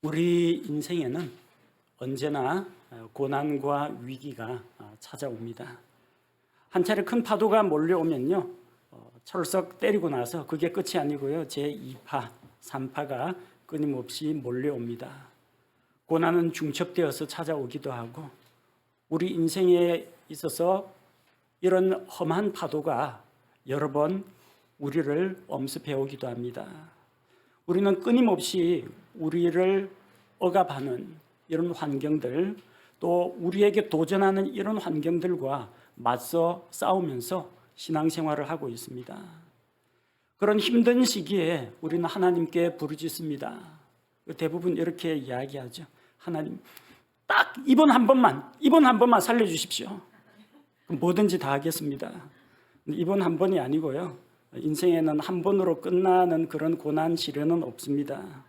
우리 인생에는 언제나 고난과 위기가 찾아옵니다. 한 차례 큰 파도가 몰려오면요, 철썩 때리고 나서 그게 끝이 아니고요, 제2파, 3파가 끊임없이 몰려옵니다. 고난은 중첩되어서 찾아오기도 하고, 우리 인생에 있어서 이런 험한 파도가 여러 번 우리를 엄습해오기도 합니다. 우리는 끊임없이 우리를 억압하는 이런 환경들, 또 우리에게 도전하는 이런 환경들과 맞서 싸우면서 신앙생활을 하고 있습니다. 그런 힘든 시기에 우리는 하나님께 부르짖습니다. 대부분 이렇게 이야기하죠. 하나님, 딱 이번 한 번만 살려주십시오. 뭐든지 다 하겠습니다. 이번 한 번이 아니고요, 인생에는 한 번으로 끝나는 그런 고난 시련은 없습니다.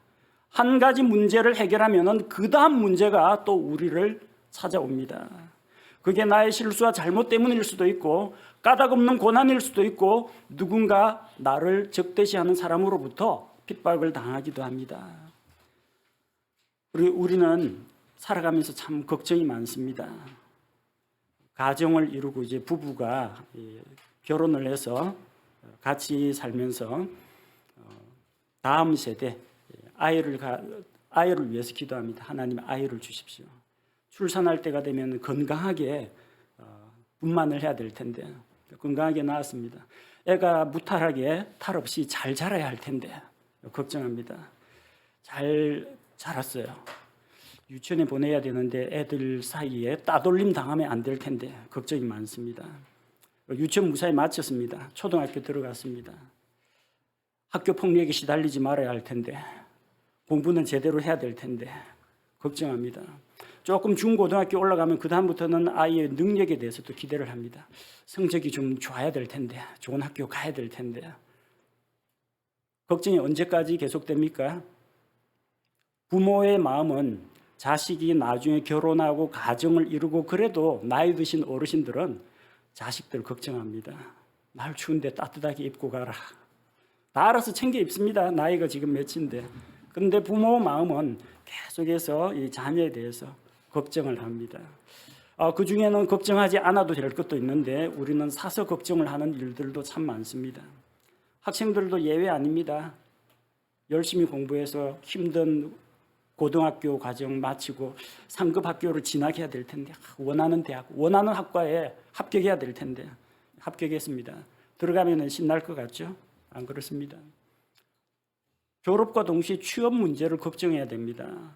한 가지 문제를 해결하면 그 다음 문제가 또 우리를 찾아옵니다. 그게 나의 실수와 잘못 때문일 수도 있고, 까닭없는 고난일 수도 있고, 누군가 나를 적대시하는 사람으로부터 핍박을 당하기도 합니다. 우리는 살아가면서 참 걱정이 많습니다. 가정을 이루고 이제 부부가 결혼을 해서 같이 살면서 다음 세대 아이를 위해서 기도합니다. 하나님, 아이를 주십시오. 출산할 때가 되면 건강하게 분만을 해야 될 텐데 건강하게 낳았습니다. 애가 무탈하게 탈 없이 잘 자라야 할 텐데 걱정합니다. 잘 자랐어요. 유치원에 보내야 되는데 애들 사이에 따돌림 당하면 안 될 텐데 걱정이 많습니다. 유치원 무사히 마쳤습니다. 초등학교 들어갔습니다. 학교 폭력에 시달리지 말아야 할 텐데, 공부는 제대로 해야 될 텐데 걱정합니다. 조금 중고등학교 올라가면 그 다음부터는 아이의 능력에 대해서도 기대를 합니다. 성적이 좀 좋아야 될 텐데, 좋은 학교 가야 될 텐데. 걱정이 언제까지 계속됩니까? 부모의 마음은 자식이 나중에 결혼하고 가정을 이루고 그래도 나이 드신 어르신들은 자식들 걱정합니다. 날 추운데 따뜻하게 입고 가라. 다 알아서 챙겨 입습니다. 나이가 지금 몇인데. 그런데 부모 마음은 계속해서 이 자녀에 대해서 걱정을 합니다. 그 중에는 걱정하지 않아도 될 것도 있는데 우리는 사서 걱정을 하는 일들도 참 많습니다. 학생들도 예외 아닙니다. 열심히 공부해서 힘든 고등학교 과정 마치고 상급 학교를 진학해야 될 텐데, 원하는 대학, 원하는 학과에 합격해야 될 텐데 합격했습니다. 들어가면 신날 것 같죠? 안 그렇습니다. 졸업과 동시에 취업 문제를 걱정해야 됩니다.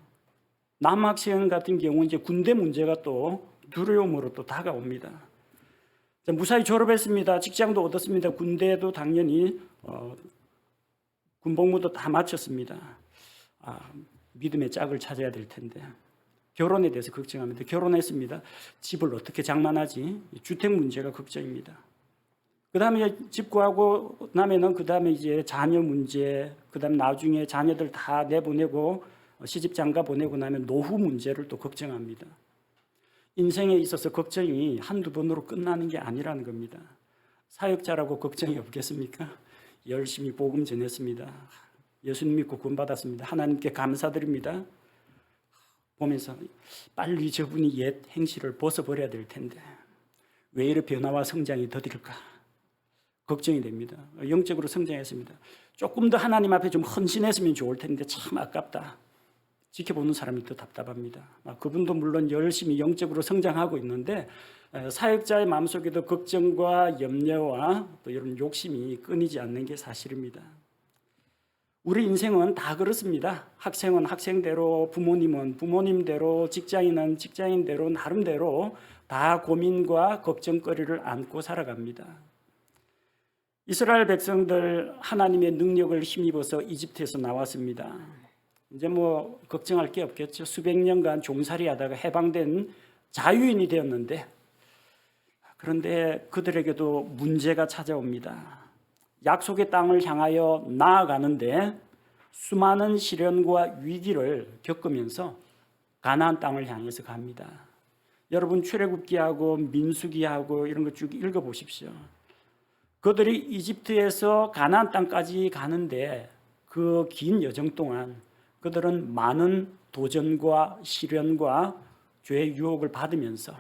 남학생 같은 경우 이제 군대 문제가 또 두려움으로 또 다가옵니다. 무사히 졸업했습니다. 직장도 얻었습니다. 군대도 당연히 군복무도 다 마쳤습니다. 믿음의 짝을 찾아야 될 텐데 결혼에 대해서 걱정합니다. 결혼했습니다. 집을 어떻게 장만하지? 주택 문제가 걱정입니다. 그 다음에 집 구하고 나면은 그 다음에 이제 자녀 문제, 그 다음에 나중에 자녀들 다 내보내고 시집 장가 보내고 나면 노후 문제를 또 걱정합니다. 인생에 있어서 걱정이 한두 번으로 끝나는 게 아니라는 겁니다. 사역자라고 걱정이 없겠습니까? 열심히 복음 전했습니다. 예수님 믿고 구원받았습니다. 하나님께 감사드립니다. 보면서 빨리 저분이 옛 행실을 벗어버려야 될 텐데 왜 이렇게 변화와 성장이 더딜까? 걱정이 됩니다. 영적으로 성장했습니다. 조금 더 하나님 앞에 좀 헌신했으면 좋을 텐데 참 아깝다. 지켜보는 사람이 더 답답합니다. 그분도 물론 열심히 영적으로 성장하고 있는데 사역자의 마음속에도 걱정과 염려와 또 이런 욕심이 끊이지 않는 게 사실입니다. 우리 인생은 다 그렇습니다. 학생은 학생대로, 부모님은 부모님대로, 직장인은 직장인대로 나름대로 다 고민과 걱정거리를 안고 살아갑니다. 이스라엘 백성들 하나님의 능력을 힘입어서 이집트에서 나왔습니다. 이제 뭐 걱정할 게 없겠죠. 수백 년간 종살이 하다가 해방된 자유인이 되었는데, 그런데 그들에게도 문제가 찾아옵니다. 약속의 땅을 향하여 나아가는데 수많은 시련과 위기를 겪으면서 가나안 땅을 향해서 갑니다. 여러분 출애굽기하고 민수기하고 이런 거 쭉 읽어보십시오. 그들이 이집트에서 가나안 땅까지 가는데 그 긴 여정 동안 그들은 많은 도전과 시련과 죄의 유혹을 받으면서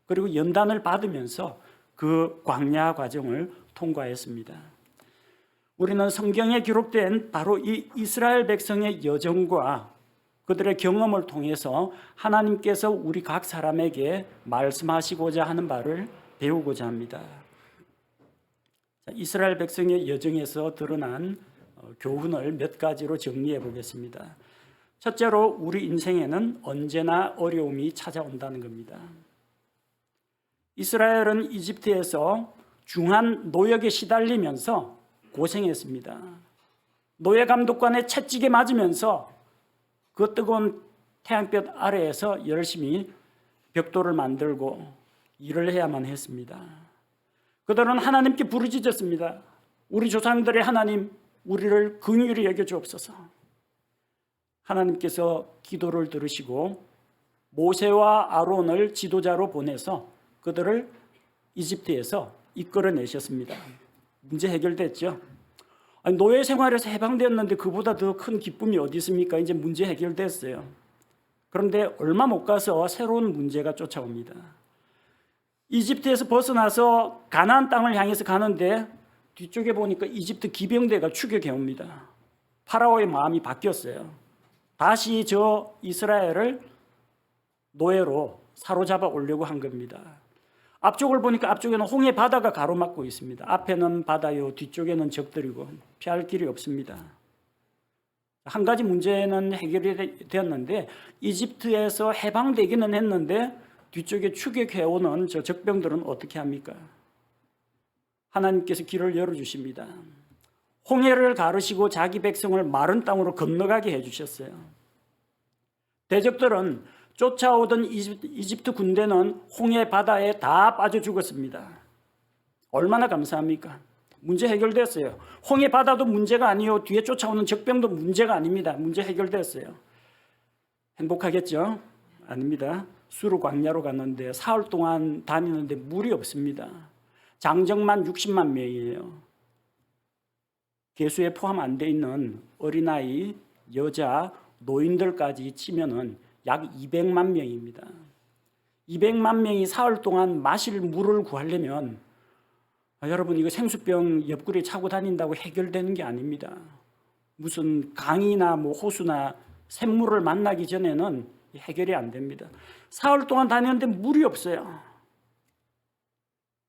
그리고 연단을 받으면서 그 광야 과정을 통과했습니다. 우리는 성경에 기록된 바로 이 이스라엘 백성의 여정과 그들의 경험을 통해서 하나님께서 우리 각 사람에게 말씀하시고자 하는 바를 배우고자 합니다. 이스라엘 백성의 여정에서 드러난 교훈을 몇 가지로 정리해 보겠습니다. 첫째로 우리 인생에는 언제나 어려움이 찾아온다는 겁니다. 이스라엘은 이집트에서 중한 노역에 시달리면서 고생했습니다. 노예 감독관의 채찍에 맞으면서 그 뜨거운 태양볕 아래에서 열심히 벽돌을 만들고 일을 해야만 했습니다. 그들은 하나님께 부르짖었습니다. 우리 조상들의 하나님, 우리를 긍휼히 여겨 주옵소서. 하나님께서 기도를 들으시고 모세와 아론을 지도자로 보내서 그들을 이집트에서 이끌어내셨습니다. 문제 해결됐죠. 노예 생활에서 해방되었는데 그보다 더 큰 기쁨이 어디 있습니까? 이제 문제 해결됐어요. 그런데 얼마 못 가서 새로운 문제가 쫓아옵니다. 이집트에서 벗어나서 가나안 땅을 향해서 가는데 뒤쪽에 보니까 이집트 기병대가 추격해 옵니다. 파라오의 마음이 바뀌었어요. 다시 저 이스라엘을 노예로 사로잡아 오려고 한 겁니다. 앞쪽을 보니까 앞쪽에는 홍해 바다가 가로막고 있습니다. 앞에는 바다요, 뒤쪽에는 적들이고 피할 길이 없습니다. 한 가지 문제는 해결이 되었는데 이집트에서 해방되기는 했는데 뒤쪽에 추격해오는 저 적병들은 어떻게 합니까? 하나님께서 길을 열어주십니다. 홍해를 가르시고 자기 백성을 마른 땅으로 건너가게 해주셨어요. 대적들은 쫓아오던 이집트 군대는 홍해 바다에 다 빠져 죽었습니다. 얼마나 감사합니까? 문제 해결됐어요. 홍해 바다도 문제가 아니요, 뒤에 쫓아오는 적병도 문제가 아닙니다. 문제 해결됐어요. 행복하겠죠? 아닙니다. 수르 광야로 갔는데 사흘 동안 다니는데 물이 없습니다. 장정만 60만 명이에요. 개수에 포함 안 돼 있는 어린아이, 여자, 노인들까지 치면은 약 200만 명입니다. 200만 명이 사흘 동안 마실 물을 구하려면 여러분 이거 생수병 옆구리에 차고 다닌다고 해결되는 게 아닙니다. 무슨 강이나 호수나 샘물을 만나기 전에는 해결이 안 됩니다. 사흘 동안 다녔는데 물이 없어요.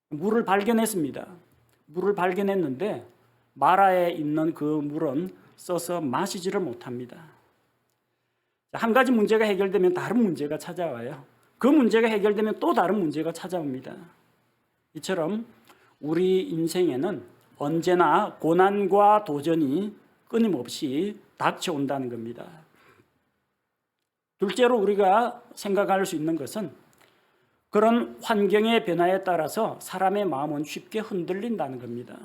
물을 발견했습니다. 물을 발견했는데 마라에 있는 그 물은 써서 마시지를 못합니다. 한 가지 문제가 해결되면 다른 문제가 찾아와요. 그 문제가 해결되면 또 다른 문제가 찾아옵니다. 이처럼 우리 인생에는 언제나 고난과 도전이 끊임없이 닥쳐온다는 겁니다. 둘째로 우리가 생각할 수 있는 것은 그런 환경의 변화에 따라서 사람의 마음은 쉽게 흔들린다는 겁니다.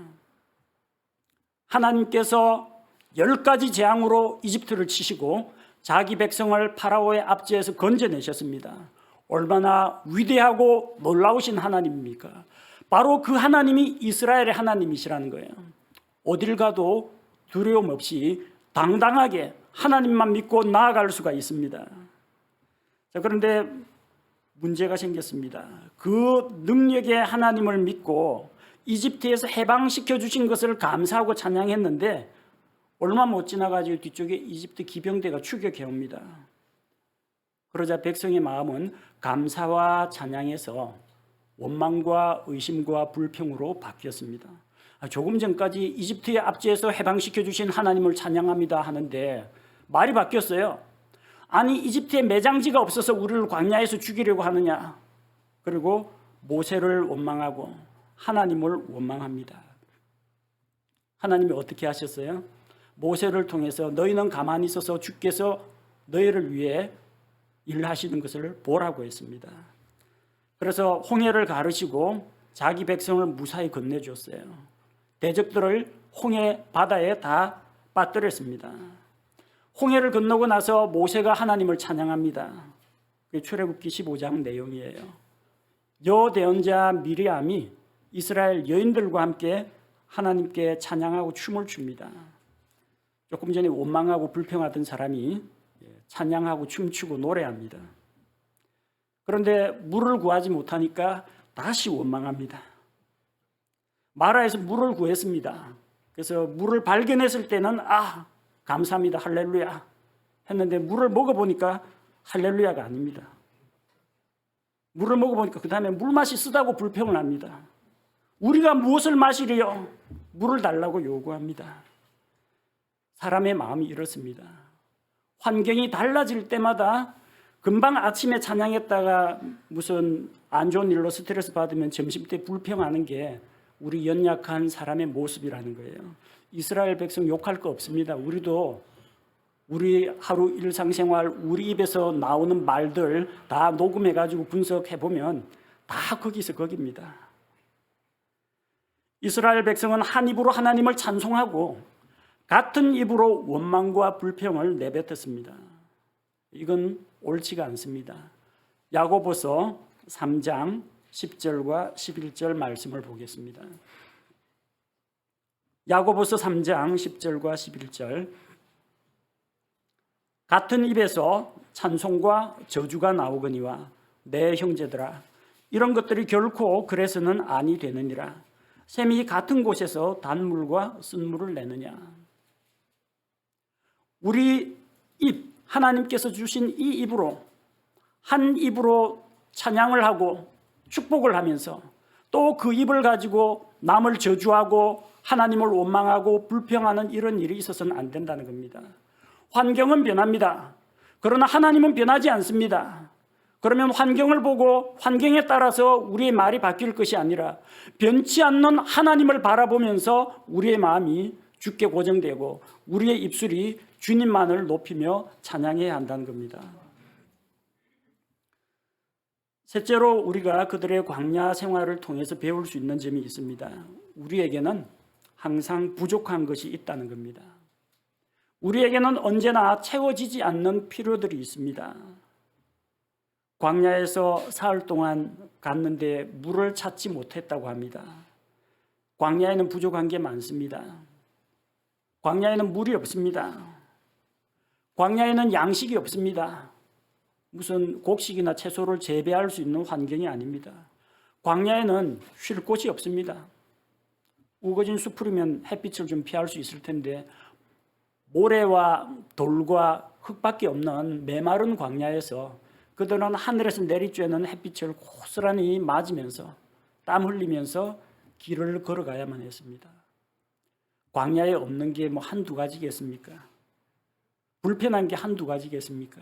하나님께서 10가지 재앙으로 이집트를 치시고 자기 백성을 파라오의 압제에서 건져내셨습니다. 얼마나 위대하고 놀라우신 하나님입니까? 바로 그 하나님이 이스라엘의 하나님이시라는 거예요. 어딜 가도 두려움 없이 당당하게 하나님만 믿고 나아갈 수가 있습니다. 자, 그런데 문제가 생겼습니다. 그 능력의 하나님을 믿고 이집트에서 해방시켜 주신 것을 감사하고 찬양했는데 얼마 못 지나가지고 뒤쪽에 이집트 기병대가 추격해 옵니다. 그러자 백성의 마음은 감사와 찬양에서 원망과 의심과 불평으로 바뀌었습니다. 조금 전까지 이집트의 압제에서 해방시켜 주신 하나님을 찬양합니다 하는데 말이 바뀌었어요. 아니 이집트에 매장지가 없어서 우리를 광야에서 죽이려고 하느냐. 그리고 모세를 원망하고 하나님을 원망합니다. 하나님이 어떻게 하셨어요? 모세를 통해서 너희는 가만히 있어서 주께서 너희를 위해 일하시는 것을 보라고 했습니다. 그래서 홍해를 가르시고 자기 백성을 무사히 건네줬어요. 대적들을 홍해 바다에 다 빠뜨렸습니다. 홍해를 건너고 나서 모세가 하나님을 찬양합니다. 그게 출애굽기 15장 내용이에요. 여대언자 미리암이 이스라엘 여인들과 함께 하나님께 찬양하고 춤을 춥니다. 조금 전에 원망하고 불평하던 사람이 찬양하고 춤추고 노래합니다. 그런데 물을 구하지 못하니까 다시 원망합니다. 마라에서 물을 구했습니다. 그래서 물을 발견했을 때는 감사합니다, 할렐루야 했는데 물을 먹어보니까 할렐루야가 아닙니다. 물을 먹어보니까 그 다음에 물맛이 쓰다고 불평을 합니다. 우리가 무엇을 마시리요? 물을 달라고 요구합니다. 사람의 마음이 이렇습니다. 환경이 달라질 때마다 금방 아침에 찬양했다가 무슨 안 좋은 일로 스트레스 받으면 점심때 불평하는 게 우리 연약한 사람의 모습이라는 거예요. 이스라엘 백성 욕할 거 없습니다. 우리도 우리 하루 일상생활 우리 입에서 나오는 말들 다 녹음해가지고 분석해보면 다 거기서 거기입니다. 이스라엘 백성은 한 입으로 하나님을 찬송하고 같은 입으로 원망과 불평을 내뱉었습니다. 이건 옳지가 않습니다. 야고보서 3장 10절과 11절 말씀을 보겠습니다. 야고보서 3장 10절과 11절. 같은 입에서 찬송과 저주가 나오거니와 내 형제들아 이런 것들이 결코 그래서는 아니 되느니라. 샘이 같은 곳에서 단물과 쓴물을 내느냐. 우리 입, 하나님께서 주신 이 입으로 한 입으로 찬양을 하고 축복을 하면서 또 그 입을 가지고 남을 저주하고 하나님을 원망하고 불평하는 이런 일이 있어서는 안 된다는 겁니다. 환경은 변합니다. 그러나 하나님은 변하지 않습니다. 그러면 환경을 보고 환경에 따라서 우리의 말이 바뀔 것이 아니라 변치 않는 하나님을 바라보면서 우리의 마음이 주께 고정되고 우리의 입술이 주님만을 높이며 찬양해야 한다는 겁니다. 셋째로 우리가 그들의 광야 생활을 통해서 배울 수 있는 점이 있습니다. 우리에게는 항상 부족한 것이 있다는 겁니다. 우리에게는 언제나 채워지지 않는 필요들이 있습니다. 광야에서 사흘 동안 갔는데 물을 찾지 못했다고 합니다. 광야에는 부족한 게 많습니다. 광야에는 물이 없습니다. 광야에는 양식이 없습니다. 무슨 곡식이나 채소를 재배할 수 있는 환경이 아닙니다. 광야에는 쉴 곳이 없습니다. 우거진 숲이면 햇빛을 좀 피할 수 있을 텐데 모래와 돌과 흙밖에 없는 메마른 광야에서 그들은 하늘에서 내리쬐는 햇빛을 고스란히 맞으면서 땀 흘리면서 길을 걸어가야만 했습니다. 광야에 없는 게 뭐 한두 가지겠습니까? 불편한 게 한두 가지겠습니까?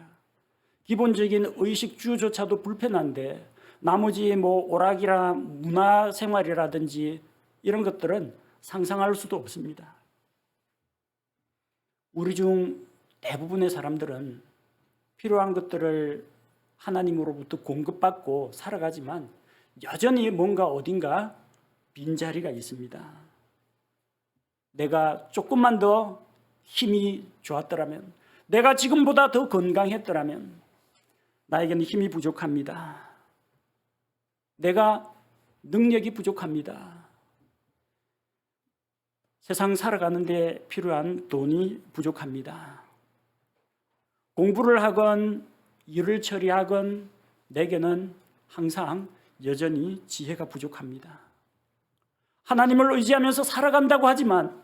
기본적인 의식주조차도 불편한데 나머지 뭐 오락이랑 문화생활이라든지 이런 것들은 상상할 수도 없습니다. 우리 중 대부분의 사람들은 필요한 것들을 하나님으로부터 공급받고 살아가지만 여전히 뭔가 어딘가 빈자리가 있습니다. 내가 조금만 더 힘이 좋았더라면, 내가 지금보다 더 건강했더라면 나에게는 힘이 부족합니다. 내가 능력이 부족합니다. 세상 살아가는 데 필요한 돈이 부족합니다. 공부를 하건 일을 처리하건 내게는 항상 여전히 지혜가 부족합니다. 하나님을 의지하면서 살아간다고 하지만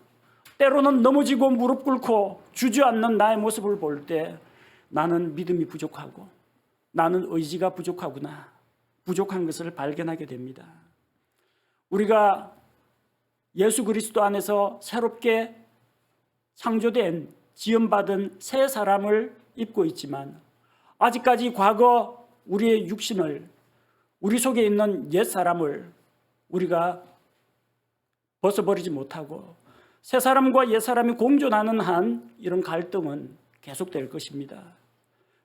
때로는 넘어지고 무릎 꿇고 주저앉는 나의 모습을 볼 때 나는 믿음이 부족하고 나는 의지가 부족하구나, 부족한 것을 발견하게 됩니다. 우리가 예수 그리스도 안에서 새롭게 창조된 지음받은 새 사람을 입고 있지만 아직까지 과거 우리의 육신을, 우리 속에 있는 옛 사람을 우리가 벗어버리지 못하고 새 사람과 옛 사람이 공존하는 한 이런 갈등은 계속될 것입니다.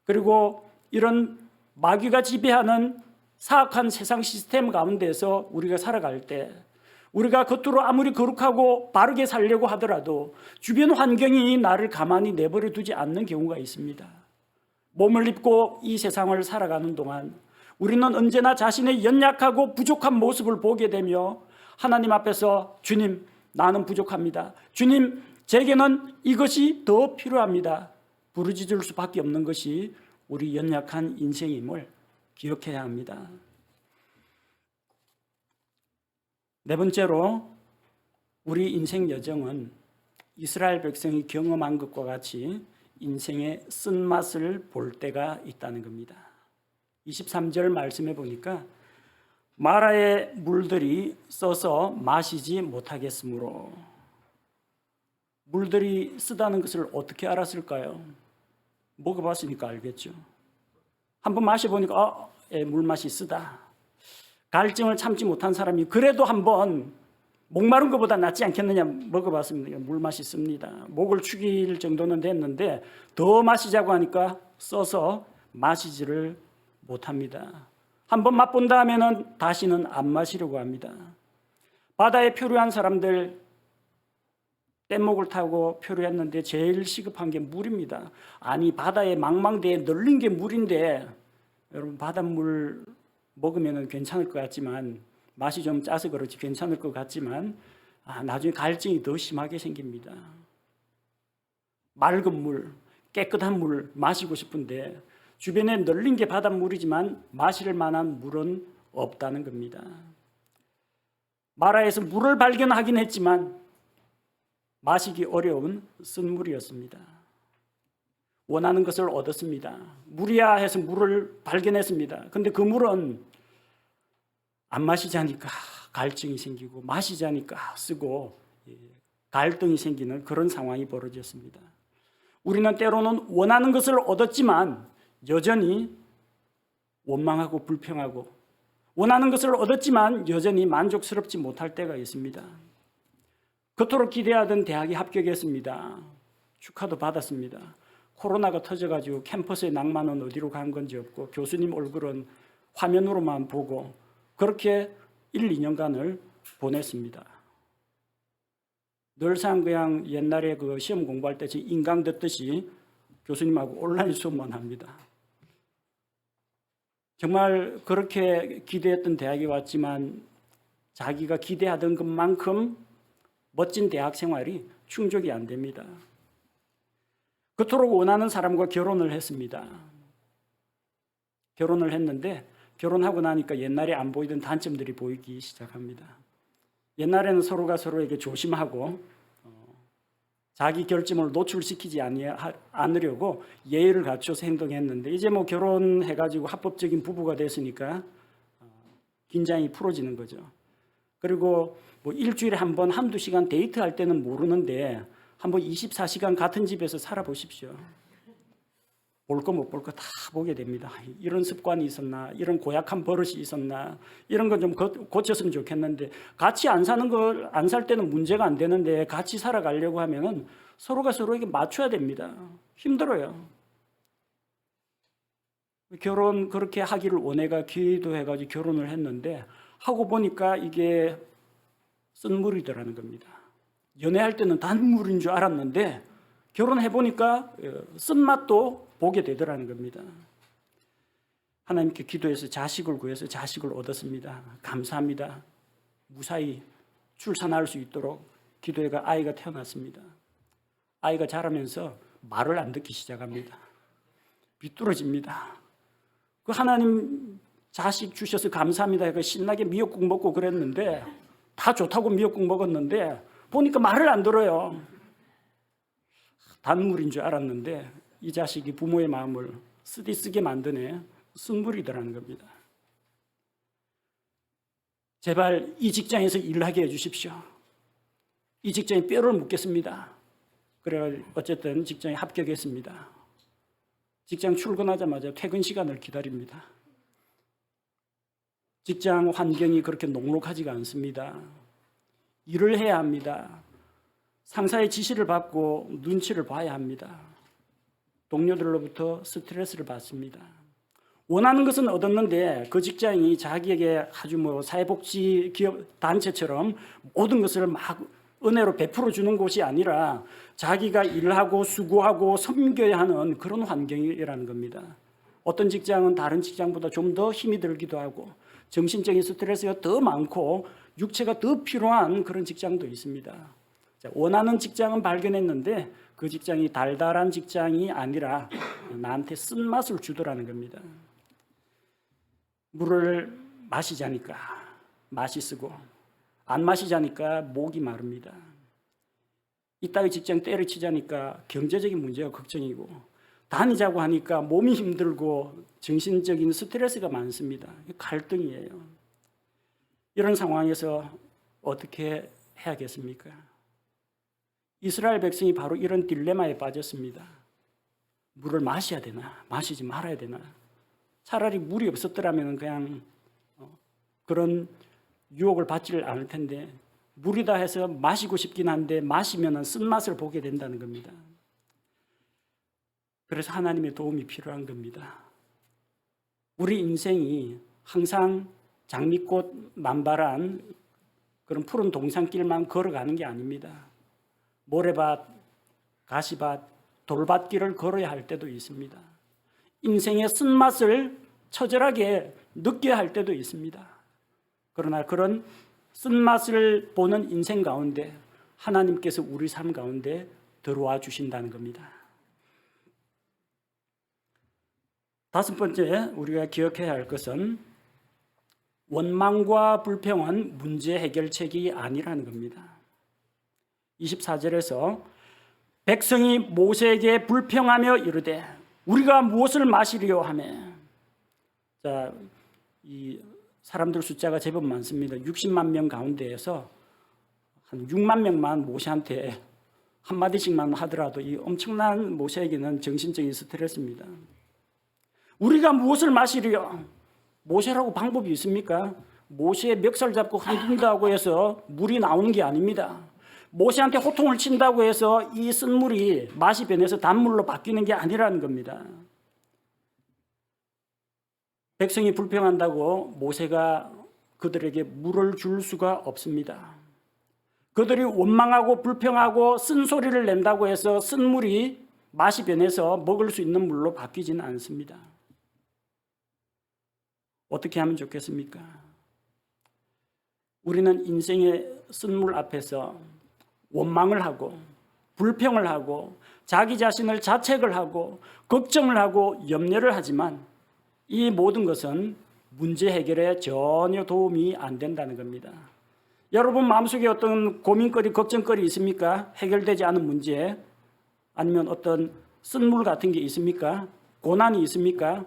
그리고 이런 마귀가 지배하는 사악한 세상 시스템 가운데서 우리가 살아갈 때 우리가 겉으로 아무리 거룩하고 바르게 살려고 하더라도 주변 환경이 나를 가만히 내버려 두지 않는 경우가 있습니다. 몸을 입고 이 세상을 살아가는 동안 우리는 언제나 자신의 연약하고 부족한 모습을 보게 되며 하나님 앞에서 주님, 나는 부족합니다. 주님, 제게는 이것이 더 필요합니다. 부르짖을 수밖에 없는 것이 우리 연약한 인생임을 기억해야 합니다. 네 번째로 우리 인생 여정은 이스라엘 백성이 경험한 것과 같이 인생의 쓴맛을 볼 때가 있다는 겁니다. 23절 말씀해 보니까 마라의 물들이 써서 마시지 못하겠으므로. 물들이 쓰다는 것을 어떻게 알았을까요? 먹어봤으니까 알겠죠. 한번 마셔보니까 물맛이 쓰다. 갈증을 참지 못한 사람이 그래도 한번 목마른 것보다 낫지 않겠느냐 먹어봤습니다. 물맛이 씁니다. 목을 축일 정도는 됐는데 더 마시자고 하니까 써서 마시지를 못합니다. 한번 맛본 다음에는 다시는 안 마시려고 합니다. 바다에 표류한 사람들 뗏목을 타고 표류했는데 제일 시급한 게 물입니다. 아니 바다의 망망대해 널린 게 물인데 여러분 바닷물 먹으면 괜찮을 것 같지만 맛이 좀 짜서 그렇지 괜찮을 것 같지만 나중에 갈증이 더 심하게 생깁니다. 맑은 물, 깨끗한 물 마시고 싶은데 주변에 널린 게 바닷물이지만 마실 만한 물은 없다는 겁니다. 마라에서 물을 발견하긴 했지만 마시기 어려운 쓴물이었습니다. 원하는 것을 얻었습니다. 물이야 해서 물을 발견했습니다. 그런데 그 물은 안 마시자니까 갈증이 생기고 마시자니까 쓰고 갈등이 생기는 그런 상황이 벌어졌습니다. 우리는 때로는 원하는 것을 얻었지만 여전히 원망하고 불평하고 원하는 것을 얻었지만 여전히 만족스럽지 못할 때가 있습니다. 그토록 기대하던 대학에 합격했습니다. 축하도 받았습니다. 코로나가 터져가지고 캠퍼스의 낭만은 어디로 간 건지 없고 교수님 얼굴은 화면으로만 보고 그렇게 1, 2년간을 보냈습니다. 늘상 그냥 옛날에 그 시험 공부할 때 인강 듣듯이 교수님하고 온라인 수업만 합니다. 정말 그렇게 기대했던 대학에 왔지만 자기가 기대하던 것만큼 멋진 대학 생활이 충족이 안 됩니다. 그토록 원하는 사람과 결혼을 했습니다. 결혼을 했는데 결혼하고 나니까 옛날에 안 보이던 단점들이 보이기 시작합니다. 옛날에는 서로가 서로에게 조심하고 자기 결점을 노출시키지 않으려고 예의를 갖춰서 행동했는데 이제 뭐 결혼해가지고 합법적인 부부가 됐으니까 긴장이 풀어지는 거죠. 그리고 뭐 일주일에 한 번, 한두 시간 데이트할 때는 모르는데 한번 24시간 같은 집에서 살아보십시오. 볼 거 못 볼 거 다 보게 됩니다. 이런 습관이 있었나, 이런 고약한 버릇이 있었나, 이런 건 좀 고쳤으면 좋겠는데 같이 안 살 때는 문제가 안 되는데 같이 살아가려고 하면은 서로가 서로에게 맞춰야 됩니다. 힘들어요. 결혼 그렇게 하기를 원해가 기도해가지고 결혼을 했는데 하고 보니까 이게 쓴물이더라는 겁니다. 연애할 때는 단물인 줄 알았는데 결혼해 보니까 쓴맛도 보게 되더라는 겁니다. 하나님께 기도해서 자식을 구해서 자식을 얻었습니다. 감사합니다. 무사히 출산할 수 있도록 기도해가 아이가 태어났습니다. 아이가 자라면서 말을 안 듣기 시작합니다. 비뚤어집니다. 그 하나님 자식 주셔서 감사합니다 해서 신나게 미역국 먹고 그랬는데 다 좋다고 미역국 먹었는데 보니까 말을 안 들어요. 단물인 줄 알았는데 이 자식이 부모의 마음을 쓰게 만드네 쓴물이더라는 겁니다. 제발 이 직장에서 일하게 해주십시오. 이 직장에 뼈를 묻겠습니다. 그래 어쨌든 직장에 합격했습니다. 직장 출근하자마자 퇴근 시간을 기다립니다. 직장 환경이 그렇게 녹록하지가 않습니다. 일을 해야 합니다. 상사의 지시를 받고 눈치를 봐야 합니다. 동료들로부터 스트레스를 받습니다. 원하는 것은 얻었는데 그 직장이 자기에게 아주 뭐 사회복지 기업 단체처럼 모든 것을 막 은혜로 베풀어 주는 곳이 아니라 자기가 일하고 수고하고 섬겨야 하는 그런 환경이라는 겁니다. 어떤 직장은 다른 직장보다 좀 더 힘이 들기도 하고 정신적인 스트레스가 더 많고 육체가 더 필요한 그런 직장도 있습니다. 원하는 직장은 발견했는데 그 직장이 달달한 직장이 아니라 나한테 쓴맛을 주더라는 겁니다. 물을 마시자니까 맛이 쓰고 안 마시자니까 목이 마릅니다. 이따위 직장 때려치자니까 경제적인 문제가 걱정이고 다니자고 하니까 몸이 힘들고 정신적인 스트레스가 많습니다. 갈등이에요. 이런 상황에서 어떻게 해야겠습니까? 이스라엘 백성이 바로 이런 딜레마에 빠졌습니다. 물을 마셔야 되나 마시지 말아야 되나. 차라리 물이 없었더라면 그냥 그런 유혹을 받지를 않을 텐데 물이다 해서 마시고 싶긴 한데 마시면 쓴맛을 보게 된다는 겁니다. 그래서 하나님의 도움이 필요한 겁니다. 우리 인생이 항상 장미꽃 만발한 그런 푸른 동산길만 걸어가는 게 아닙니다. 모래밭, 가시밭, 돌밭길을 걸어야 할 때도 있습니다. 인생의 쓴맛을 처절하게 느껴야 할 때도 있습니다. 그러나 그런 쓴맛을 보는 인생 가운데 하나님께서 우리 삶 가운데 들어와 주신다는 겁니다. 다섯 번째 우리가 기억해야 할 것은 원망과 불평은 문제 해결책이 아니라는 겁니다. 24절에서 백성이 모세에게 불평하며 이르되 우리가 무엇을 마시리요 하며. 자, 이 사람들 숫자가 제법 많습니다. 60만 명 가운데에서 한 6만 명만 모세한테 한마디씩만 하더라도 이 엄청난 모세에게는 정신적인 스트레스입니다. 우리가 무엇을 마시리요? 모세라고 방법이 있습니까? 모세의 멱살 잡고 흔든다고 해서 물이 나오는 게 아닙니다. 모세한테 호통을 친다고 해서 이 쓴물이 맛이 변해서 단물로 바뀌는 게 아니라는 겁니다. 백성이 불평한다고 모세가 그들에게 물을 줄 수가 없습니다. 그들이 원망하고 불평하고 쓴소리를 낸다고 해서 쓴물이 맛이 변해서 먹을 수 있는 물로 바뀌지는 않습니다. 어떻게 하면 좋겠습니까? 우리는 인생의 쓴물 앞에서 원망을 하고 불평을 하고 자기 자신을 자책을 하고 걱정을 하고 염려를 하지만 이 모든 것은 문제 해결에 전혀 도움이 안 된다는 겁니다. 여러분 마음속에 어떤 고민거리, 걱정거리 있습니까? 해결되지 않은 문제 아니면 어떤 쓴물 같은 게 있습니까? 고난이 있습니까?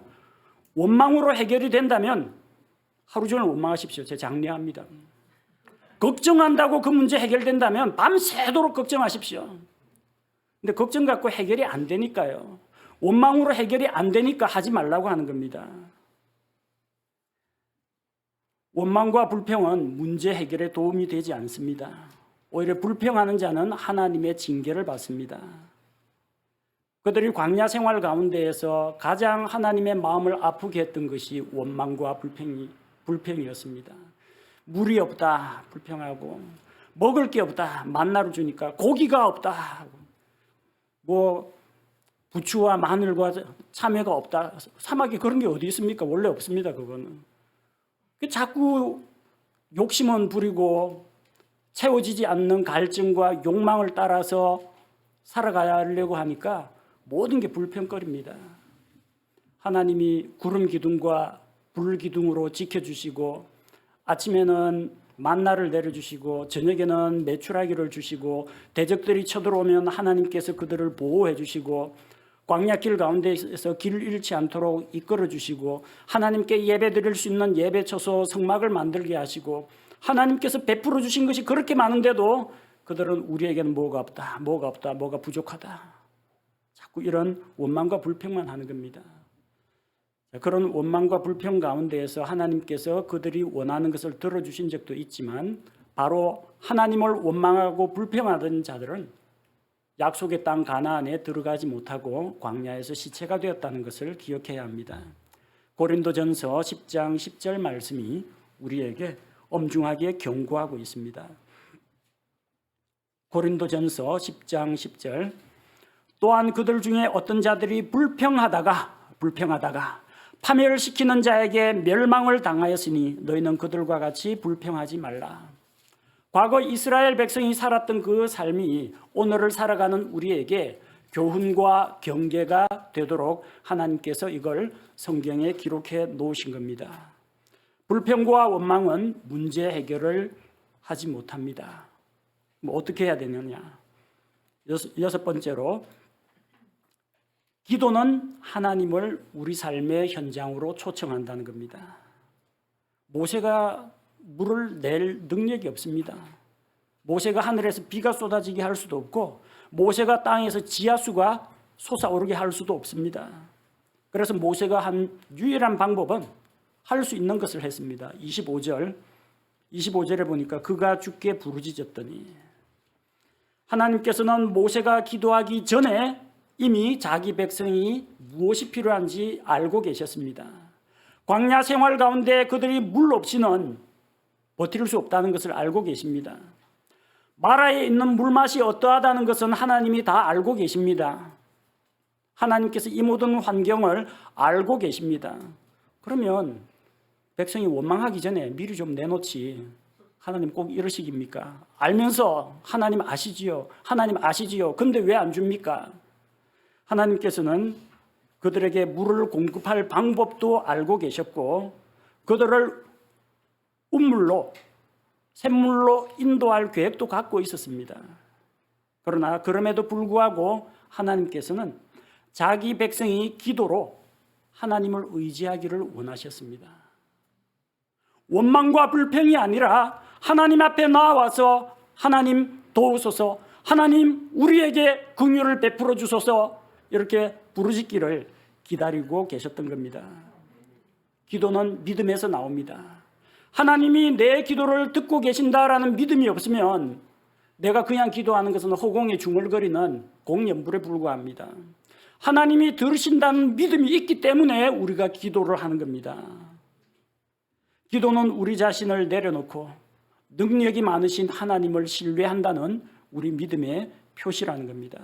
원망으로 해결이 된다면 하루 종일 원망하십시오. 제가 장려합니다. 걱정한다고 그 문제 해결된다면 밤새도록 걱정하십시오. 근데 걱정 갖고 해결이 안 되니까요. 원망으로 해결이 안 되니까 하지 말라고 하는 겁니다. 원망과 불평은 문제 해결에 도움이 되지 않습니다. 오히려 불평하는 자는 하나님의 징계를 받습니다. 그들이 광야 생활 가운데에서 가장 하나님의 마음을 아프게 했던 것이 원망과 불평이었습니다. 물이 없다 불평하고 먹을 게 없다 만나를 주니까 고기가 없다 뭐 부추와 마늘과 참외가 없다. 사막에 그런 게 어디 있습니까? 원래 없습니다. 그거는. 자꾸 욕심은 부리고 채워지지 않는 갈증과 욕망을 따라서 살아가려고 하니까 모든 게 불평거리입니다. 하나님이 구름 기둥과 불 기둥으로 지켜주시고 아침에는 만나를 내려주시고 저녁에는 메추라기를 주시고 대적들이 쳐들어오면 하나님께서 그들을 보호해 주시고 광야길 가운데에서 길을 잃지 않도록 이끌어 주시고 하나님께 예배 드릴 수 있는 예배 처소 성막을 만들게 하시고 하나님께서 베풀어 주신 것이 그렇게 많은데도 그들은 우리에게는 뭐가 없다, 뭐가 없다, 뭐가 부족하다. 자꾸 이런 원망과 불평만 하는 겁니다. 그런 원망과 불평 가운데에서 하나님께서 그들이 원하는 것을 들어주신 적도 있지만 바로 하나님을 원망하고 불평하던 자들은 약속의 땅 가나안에 들어가지 못하고 광야에서 시체가 되었다는 것을 기억해야 합니다. 고린도전서 10장 10절 말씀이 우리에게 엄중하게 경고하고 있습니다. 고린도전서 10장 10절 또한 그들 중에 어떤 자들이 불평하다가 파멸을 시키는 자에게 멸망을 당하였으니 너희는 그들과 같이 불평하지 말라. 과거 이스라엘 백성이 살았던 그 삶이 오늘을 살아가는 우리에게 교훈과 경계가 되도록 하나님께서 이걸 성경에 기록해 놓으신 겁니다. 불평과 원망은 문제 해결을 하지 못합니다. 뭐 어떻게 해야 되느냐? 여섯 번째로, 기도는 하나님을 우리 삶의 현장으로 초청한다는 겁니다. 모세가 물을 낼 능력이 없습니다. 모세가 하늘에서 비가 쏟아지게 할 수도 없고, 모세가 땅에서 지하수가 솟아오르게 할 수도 없습니다. 그래서 모세가 한 유일한 방법은 할 수 있는 것을 했습니다. 25절에 보니까 그가 주께 부르짖었더니, 하나님께서는 모세가 기도하기 전에 이미 자기 백성이 무엇이 필요한지 알고 계셨습니다. 광야 생활 가운데 그들이 물 없이는 버틸 수 없다는 것을 알고 계십니다. 마라에 있는 물맛이 어떠하다는 것은 하나님이 다 알고 계십니다. 하나님께서 이 모든 환경을 알고 계십니다. 그러면 백성이 원망하기 전에 미리 좀 내놓지, 하나님 꼭 이러시깁니까? 알면서 하나님 아시지요? 하나님 아시지요? 근데 왜 안 줍니까? 하나님께서는 그들에게 물을 공급할 방법도 알고 계셨고, 그들을 운물로, 샘물로 인도할 계획도 갖고 있었습니다. 그러나 그럼에도 불구하고 하나님께서는 자기 백성이 기도로 하나님을 의지하기를 원하셨습니다. 원망과 불평이 아니라 하나님 앞에 나와서 하나님 도우소서, 하나님 우리에게 긍휼을 베풀어 주소서, 이렇게 부르짖기를 기다리고 계셨던 겁니다. 기도는 믿음에서 나옵니다. 하나님이 내 기도를 듣고 계신다라는 믿음이 없으면 내가 그냥 기도하는 것은 허공에 중얼거리는 공연불에 불과합니다. 하나님이 들으신다는 믿음이 있기 때문에 우리가 기도를 하는 겁니다. 기도는 우리 자신을 내려놓고 능력이 많으신 하나님을 신뢰한다는 우리 믿음의 표시라는 겁니다.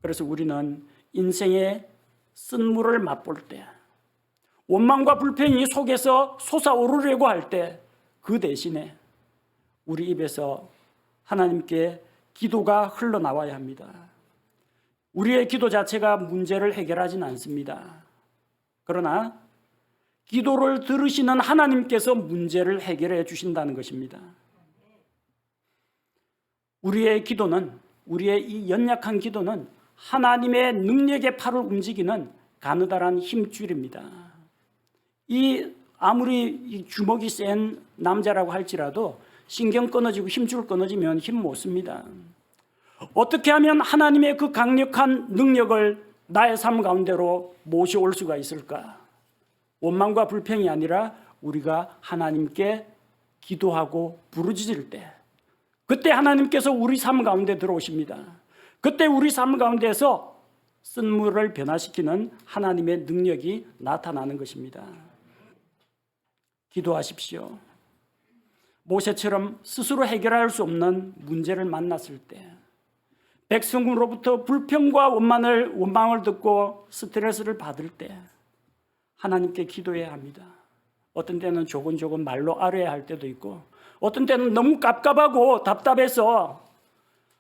그래서 우리는 인생의 쓴물을 맛볼 때, 원망과 불평이 속에서 솟아오르려고 할 때, 그 대신에 우리 입에서 하나님께 기도가 흘러나와야 합니다. 우리의 기도 자체가 문제를 해결하진 않습니다. 그러나 기도를 들으시는 하나님께서 문제를 해결해 주신다는 것입니다. 우리의 기도는, 우리의 이 연약한 기도는 하나님의 능력의 팔을 움직이는 가느다란 힘줄입니다. 아무리 이 주먹이 센 남자라고 할지라도 신경 끊어지고 힘줄 끊어지면 힘 못 씁니다. 어떻게 하면 하나님의 그 강력한 능력을 나의 삶 가운데로 모셔올 수가 있을까? 원망과 불평이 아니라 우리가 하나님께 기도하고 부르짖을 때, 그때 하나님께서 우리 삶 가운데 들어오십니다. 그때 우리 삶 가운데서 쓴물을 변화시키는 하나님의 능력이 나타나는 것입니다. 기도하십시오. 모세처럼 스스로 해결할 수 없는 문제를 만났을 때, 백성으로부터 불평과 원망을 듣고 스트레스를 받을 때 하나님께 기도해야 합니다. 어떤 때는 조곤조곤 말로 알아야 할 때도 있고, 어떤 때는 너무 깝깝하고 답답해서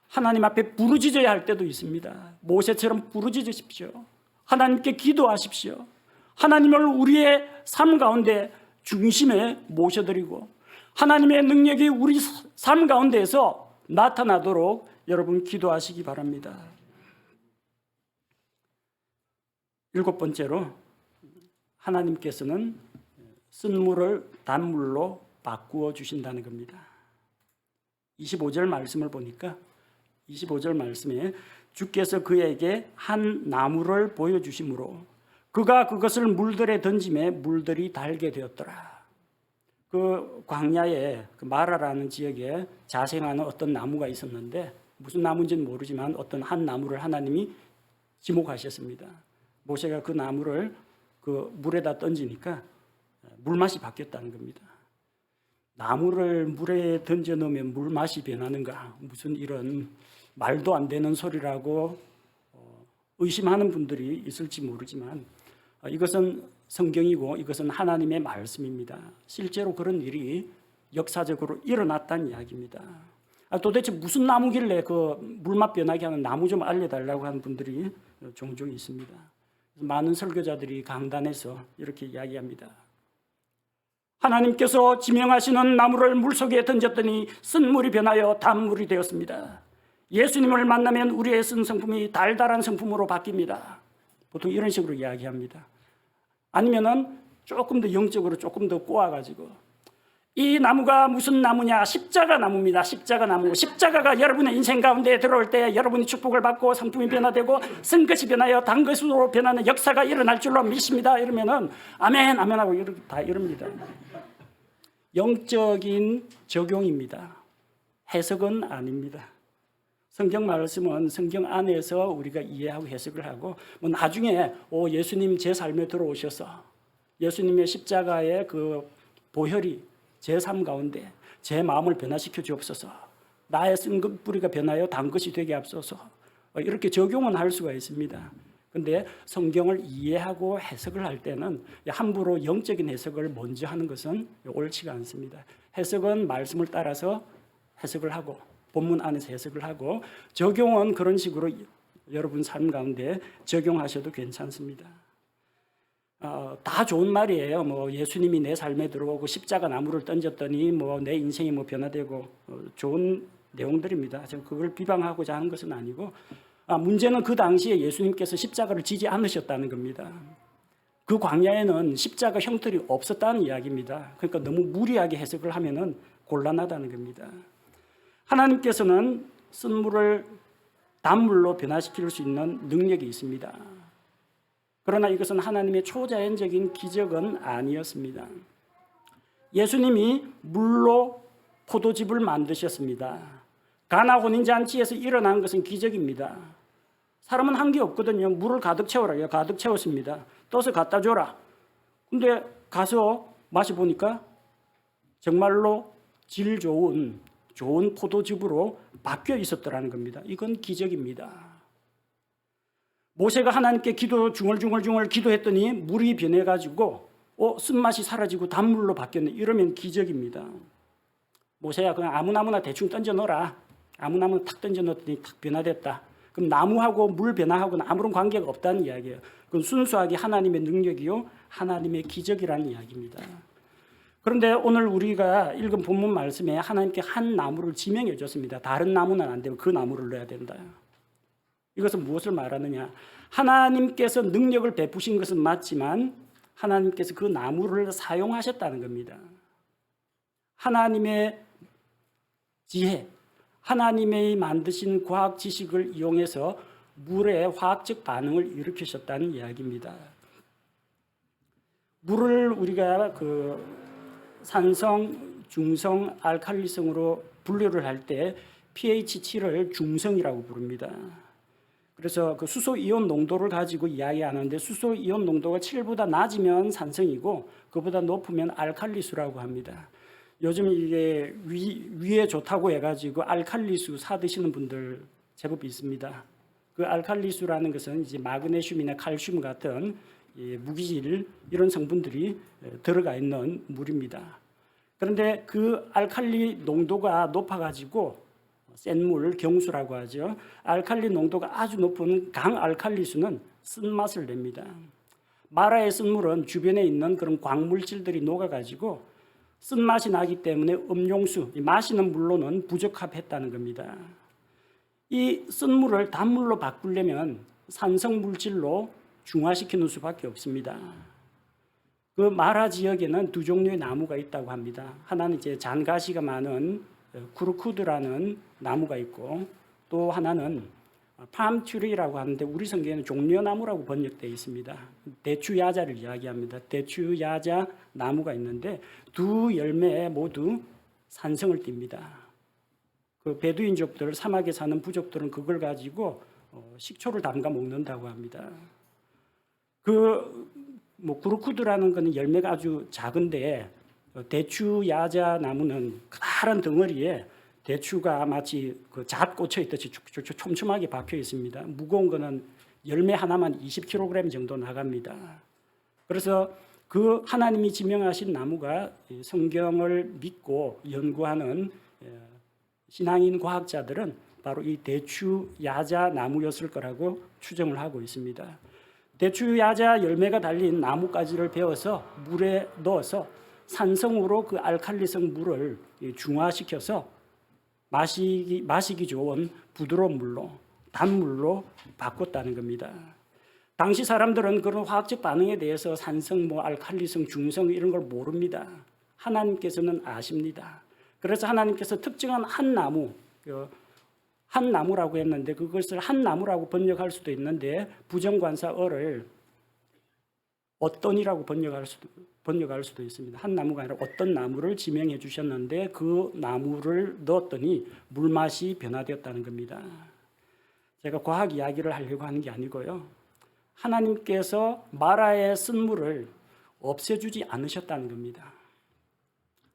하나님 앞에 부르짖어야 할 때도 있습니다. 모세처럼 부르짖으십시오. 하나님께 기도하십시오. 하나님을 우리의 삶 가운데 중심에 모셔드리고 하나님의 능력이 우리 삶 가운데에서 나타나도록 여러분 기도하시기 바랍니다. 7번째로, 하나님께서는 쓴물을 단물로 바꾸어 주신다는 겁니다. 25절 말씀을 보니까 25절 말씀에 주께서 그에게 한 나무를 보여주심으로 그가 그것을 물들에 던짐에 물들이 달게 되었더라. 그 광야에 그 마라라는 지역에 자생하는 어떤 나무가 있었는데, 무슨 나무인지는 모르지만 어떤 한 나무를 하나님이 지목하셨습니다. 모세가 그 나무를 그 물에다 던지니까 물맛이 바뀌었다는 겁니다. 나무를 물에 던져 넣으면 물맛이 변하는가, 무슨 이런 말도 안 되는 소리라고 의심하는 분들이 있을지 모르지만 이것은 성경이고 이것은 하나님의 말씀입니다. 실제로 그런 일이 역사적으로 일어났다는 이야기입니다. 도대체 무슨 나무길래 그 물맛 변하게 하는 나무 좀 알려달라고 하는 분들이 종종 있습니다. 많은 설교자들이 강단에서 이렇게 이야기합니다. 하나님께서 지명하시는 나무를 물속에 던졌더니 쓴물이 변하여 단물이 되었습니다. 예수님을 만나면 우리의 쓴 성품이 달달한 성품으로 바뀝니다. 보통 이런 식으로 이야기합니다. 아니면은 조금 더 영적으로 조금 더 꼬아가지고 이 나무가 무슨 나무냐? 십자가 나무입니다. 십자가 나무. 십자가가 여러분의 인생 가운데 들어올 때 여러분이 축복을 받고 성품이 변화되고 쓴 것이 변하여 단 것으로 변하는 역사가 일어날 줄로 믿습니다. 이러면은 아멘 아멘 하고 다 이럽니다. 영적인 적용입니다. 해석은 아닙니다. 성경 말씀은 성경 안에서 우리가 이해하고 해석을 하고 뭐 나중에 예수님 제 삶에 들어오셔서 예수님의 십자가의 그 보혈이 제 삶 가운데 제 마음을 변화시켜 주옵소서. 나의 쓴 뿌리가 변하여 단 것이 되게 앞서서 이렇게 적용은 할 수가 있습니다. 그런데 성경을 이해하고 해석을 할 때는 함부로 영적인 해석을 먼저 하는 것은 옳지가 않습니다. 해석은 말씀을 따라서 해석을 하고 본문 안에서 해석을 하고 적용은 그런 식으로 여러분 삶 가운데 적용하셔도 괜찮습니다. 다 좋은 말이에요. 뭐 예수님이 내 삶에 들어오고 십자가 나무를 던졌더니 뭐 내 인생이 뭐 변화되고 좋은 내용들입니다. 제가 그걸 비방하고자 하는 것은 아니고 문제는 그 당시에 예수님께서 십자가를 지지 않으셨다는 겁니다. 그 광야에는 십자가 형틀이 없었다는 이야기입니다. 그러니까 너무 무리하게 해석을 하면은 곤란하다는 겁니다. 하나님께서는 쓴물을 단물로 변화시킬 수 있는 능력이 있습니다. 그러나 이것은 하나님의 초자연적인 기적은 아니었습니다. 예수님이 물로 포도즙을 만드셨습니다. 가나 혼인잔치에서 일어난 것은 기적입니다. 사람은 한 게 없거든요. 물을 가득 채워라. 가득 채웠습니다. 떠서 갖다 줘라. 근데 가서 마셔보니까 정말로 질 좋은 포도즙으로 바뀌어 있었더라는 겁니다. 이건 기적입니다. 모세가 하나님께 중얼중얼 기도했더니 물이 변해가지고 쓴맛이 사라지고 단물로 바뀌었네. 이러면 기적입니다. 모세야 그냥 아무나 대충 던져 넣어라. 아무나 탁 던져 넣었더니 탁 변화됐다. 그럼 나무하고 물 변화하고는 아무런 관계가 없다는 이야기예요. 그건 순수하게 하나님의 능력이요 하나님의 기적이라는 이야기입니다. 그런데 오늘 우리가 읽은 본문 말씀에 하나님께 한 나무를 지명해 줬습니다. 다른 나무는 안 되고 그 나무를 넣어야 된다. 이것은 무엇을 말하느냐? 하나님께서 능력을 베푸신 것은 맞지만 하나님께서 그 나무를 사용하셨다는 겁니다. 하나님의 지혜, 하나님의 만드신 과학 지식을 이용해서 물의 화학적 반응을 일으키셨다는 이야기입니다. 물을 우리가 산성, 중성, 알칼리성으로 분류를 할 때 pH 7을 중성이라고 부릅니다. 그래서 그 수소 이온 농도를 가지고 이야기하는데 수소 이온 농도가 7보다 낮으면 산성이고 그보다 높으면 알칼리수라고 합니다. 요즘 이게 위에 좋다고 해가지고 알칼리수 사 드시는 분들 제법 있습니다. 그 알칼리수라는 것은 이제 마그네슘이나 칼슘 같은 무기질 이런 성분들이 들어가 있는 물입니다. 그런데 그 알칼리 농도가 높아가지고 센 물, 경수라고 하죠. 알칼리 농도가 아주 높은 강알칼리수는 쓴맛을 냅니다. 마라의 쓴물은 주변에 있는 그런 광물질들이 녹아가지고 쓴맛이 나기 때문에 음용수, 마시는 물로는 부적합했다는 겁니다. 이 쓴물을 단물로 바꾸려면 산성 물질로 중화시키는 수밖에 없습니다. 그 마라 지역에는 두 종류의 나무가 있다고 합니다. 하나는 이제 잔가시가 많은 쿠르쿠드라는 나무가 있고 또 하나는 팜트리라고 하는데 우리 성경에는 종려나무라고 번역되어 있습니다. 대추야자를 이야기합니다. 대추야자 나무가 있는데 두 열매에 모두 산성을 띱니다. 그 베두인족들, 사막에 사는 부족들은 그걸 가지고 식초를 담가 먹는다고 합니다. 쿠르쿠드라는 것은 열매가 아주 작은데 대추야자 나무는 커다란 덩어리에 대추가 마치 그 잣 꽂혀 있듯이 촘촘하게 박혀 있습니다. 무거운 거는 열매 하나만 20kg 정도 나갑니다. 그래서 그 하나님이 지명하신 나무가 성경을 믿고 연구하는 신앙인 과학자들은 바로 이 대추야자 나무였을 거라고 추정을 하고 있습니다. 대추야자 열매가 달린 나뭇가지를 베어서 물에 넣어서 산성으로 그 알칼리성 물을 중화시켜서 마시기 좋은 부드러운 물로, 단물로 바꿨다는 겁니다. 당시 사람들은 그런 화학적 반응에 대해서 산성, 알칼리성, 중성 이런 걸 모릅니다. 하나님께서는 아십니다. 그래서 하나님께서 특정한 한 나무라고 했는데 그것을 한 나무라고 번역할 수도 있는데 부정관사어를 어떤이라고 번역할 수도 있습니다. 한 나무가 아니라 어떤 나무를 지명해 주셨는데 그 나무를 넣었더니 물맛이 변화되었다는 겁니다. 제가 과학 이야기를 하려고 하는 게 아니고요. 하나님께서 마라의 쓴물을 없애주지 않으셨다는 겁니다.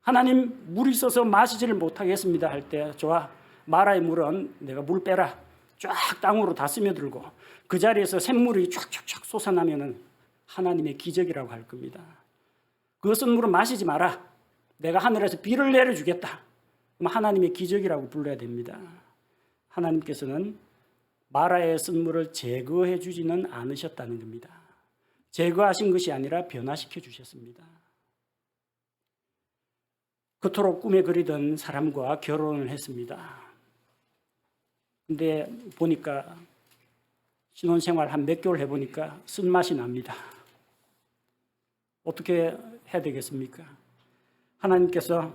하나님 물이 있어서 마시지를 못하겠습니다 할 때 좋아, 마라의 물은 내가 물 빼라, 쫙 땅으로 다 스며들고 그 자리에서 샘물이 쫙쫙쫙 솟아나면은 하나님의 기적이라고 할 겁니다. 그 쓴물은 마시지 마라, 내가 하늘에서 비를 내려주겠다, 그럼 하나님의 기적이라고 불러야 됩니다. 하나님께서는 마라의 쓴물을 제거해 주지는 않으셨다는 겁니다. 제거하신 것이 아니라 변화시켜 주셨습니다. 그토록 꿈에 그리던 사람과 결혼을 했습니다. 근데 보니까 신혼생활 한 몇 개월 해보니까 쓴맛이 납니다. 어떻게 해야 되겠습니까? 하나님께서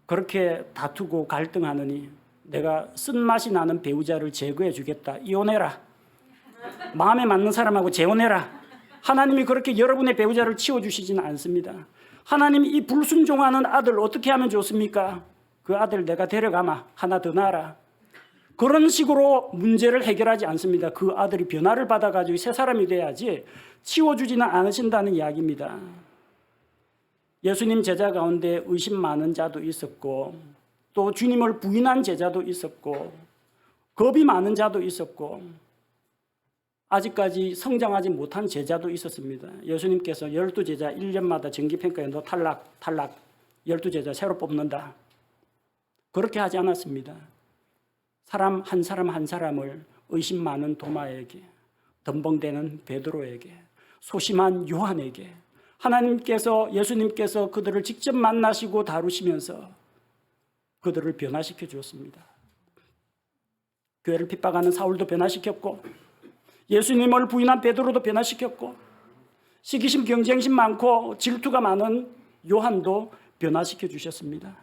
그렇게 다투고 갈등하느니 내가 쓴맛이 나는 배우자를 제거해 주겠다, 이혼해라, 마음에 맞는 사람하고 재혼해라. 하나님이 그렇게 여러분의 배우자를 치워주시지는 않습니다. 하나님이 이 불순종하는 아들 어떻게 하면 좋습니까? 그 아들 내가 데려가마, 하나 더 낳아라. 그런 식으로 문제를 해결하지 않습니다. 그 아들이 변화를 받아가지고 새 사람이 돼야지 치워주지는 않으신다는 이야기입니다. 예수님 제자 가운데 의심 많은 자도 있었고 또 주님을 부인한 제자도 있었고 겁이 많은 자도 있었고 아직까지 성장하지 못한 제자도 있었습니다. 예수님께서 12제자 1년마다 정기평가에 너 탈락 12제자 새로 뽑는다, 그렇게 하지 않았습니다. 사람 한 사람을 의심 많은 도마에게, 덤벙대는 베드로에게, 소심한 요한에게 예수님께서 그들을 직접 만나시고 다루시면서 그들을 변화시켜 주었습니다. 교회를 핍박하는 사울도 변화시켰고 예수님을 부인한 베드로도 변화시켰고 시기심, 경쟁심 많고 질투가 많은 요한도 변화시켜 주셨습니다.